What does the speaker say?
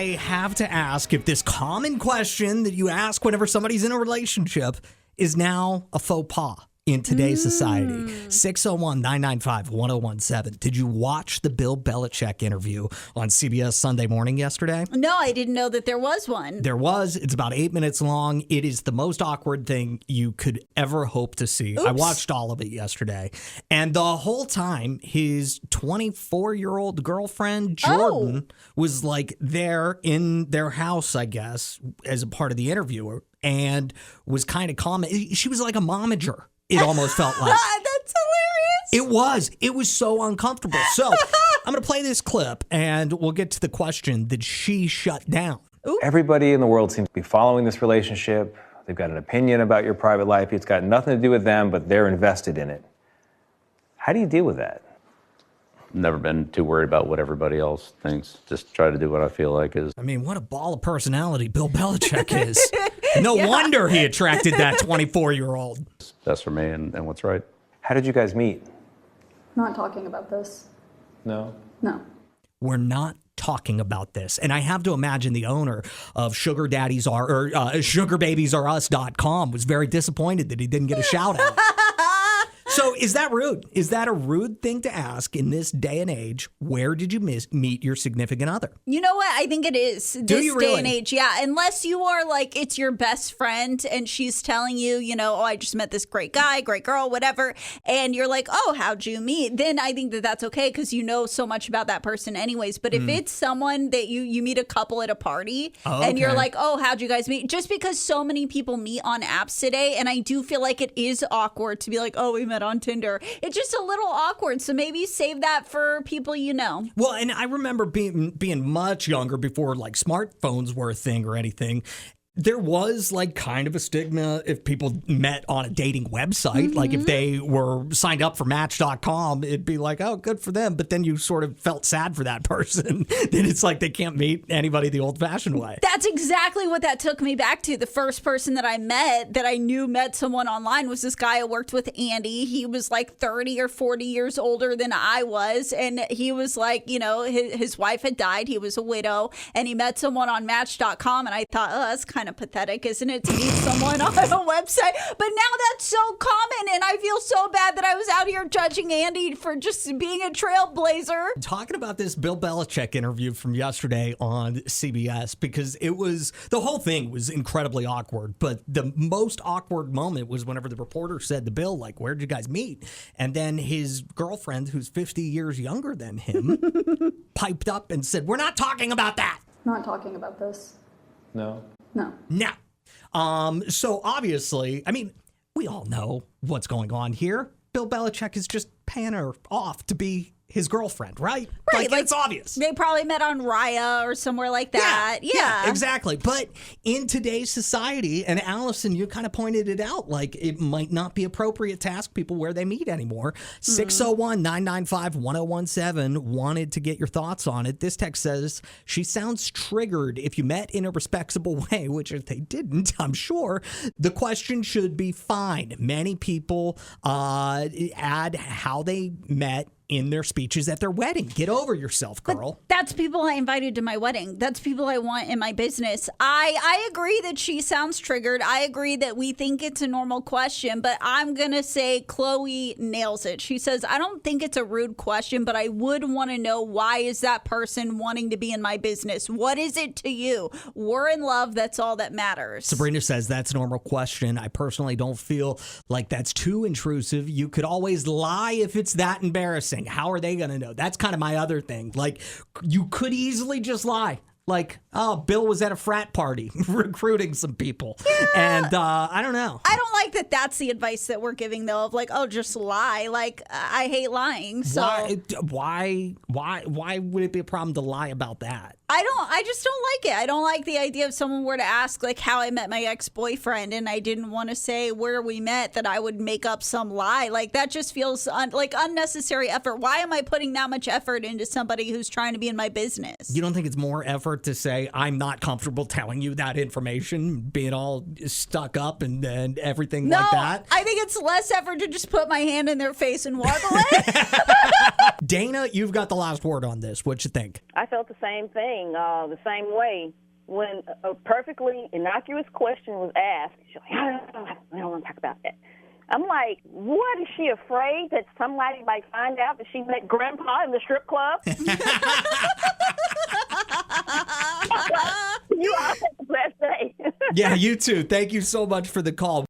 I have to ask if this common question that you ask whenever somebody's in a relationship is now a faux pas in today's society. 601-995-1017. Did you watch the Bill Belichick interview on CBS Sunday Morning yesterday? No, I didn't know that there was one. There was. It's about 8 minutes long. It is the most awkward thing you could ever hope to see. Oops. I watched all of it yesterday. And the whole time, his 24-year-old girlfriend, Jordan, was like there in their house, I guess, as a part of the interview, and was kind of commenting. She was like a momager. It almost felt like. That's hilarious. It was so uncomfortable. So I'm going to play this clip and we'll get to the question that she shut down. Ooh. Everybody in the world seems to be following this relationship. They've got an opinion about your private life. It's got nothing to do with them, but they're invested in it. How do you deal with that? Never been too worried about what everybody else thinks. Just try to do what I feel like is. I mean, what a ball of personality Bill Belichick is. No wonder he attracted that 24-year-old. That's for me and what's right. How did you guys meet? Not talking about this. No? No. We're not talking about this. And I have to imagine the owner of SugarBabiesAreUs.com was very disappointed that he didn't get a shout out. So is that rude? Is that a rude thing to ask in this day and age? Where did you meet your significant other? You know what? I think it is. This day and age, yeah. Unless you are like, it's your best friend and she's telling you, oh, I just met this great guy, great girl, whatever. And you're like, oh, how'd you meet? Then I think that that's okay because you know so much about that person anyways. But if it's someone that you meet a couple at a party and you're like, oh, how'd you guys meet? Just because so many people meet on apps today. And I do feel like it is awkward to be like, oh, we met on Tinder. It's just a little awkward. So maybe save that for people you know. Well, and I remember being much younger before like smartphones were a thing or anything. There was like kind of a stigma if people met on a dating website. Like if they were signed up for Match.com, it'd be like, oh, good for them. But then you sort of felt sad for that person. Then it's like they can't meet anybody the old-fashioned way. That's exactly what that took me back to. The first person that I met that I knew met someone online was this guy I worked with, Andy. He was like 30 or 40 years older than I was. And he was like, his wife had died. He was a widow. And he met someone on Match.com. And I thought, oh, that's kind of pathetic, isn't it, to meet someone on a website? But now that's so common, and I feel so bad that I was out here judging Andy for just being a trailblazer. Talking about this Bill Belichick interview from yesterday on CBS, because the whole thing was incredibly awkward, but the most awkward moment was whenever the reporter said to Bill, like, where'd you guys meet? And then his girlfriend, who's 50 years younger than him, piped up and said, we're not talking about that. Not talking about this. No? No. Now, so obviously, I mean, we all know what's going on here. Bill Belichick is just paying her off to be his girlfriend, right? Right. Like it's obvious. They probably met on Raya or somewhere like that. Yeah, exactly. But in today's society, and Allison, you kind of pointed it out, like it might not be appropriate to ask people where they meet anymore. 601-995-1017 wanted to get your thoughts on it. This text says, she sounds triggered if you met in a respectable way, which if they didn't, I'm sure, the question should be fine. Many people add how they met in their speeches at their wedding. Get over yourself, girl. But that's people I invited to my wedding. That's people I want in my business. I agree that she sounds triggered. I agree that we think it's a normal question, but I'm going to say Chloe nails it. She says, I don't think it's a rude question, but I would want to know, why is that person wanting to be in my business? What is it to you? We're in love. That's all that matters. Sabrina says that's a normal question. I personally don't feel like that's too intrusive. You could always lie if it's that embarrassing. How are they going to know? That's kind of my other thing. Like, you could easily just lie. Like, oh, Bill was at a frat party recruiting some people. Yeah. And I don't know. I don't like that that's the advice that we're giving, though, of like, oh, just lie. Like, I hate lying. So why would it be a problem to lie about that? I just don't like it. I don't like the idea of someone were to ask like how I met my ex-boyfriend and I didn't want to say where we met, that I would make up some lie. Like that just feels like unnecessary effort. Why am I putting that much effort into somebody who's trying to be in my business? You don't think it's more effort to say, I'm not comfortable telling you that information, being all stuck up and everything like that? I think it's less effort to just put my hand in their face and walk away. Dana, you've got the last word on this. What you think? I felt the same thing. thing the same way. When a perfectly innocuous question was asked, she's like, I don't want to talk about that. I'm like, what, is she afraid that somebody might find out that she met Grandpa in the strip club? You all have the best day. Yeah, you too. Thank you so much for the call.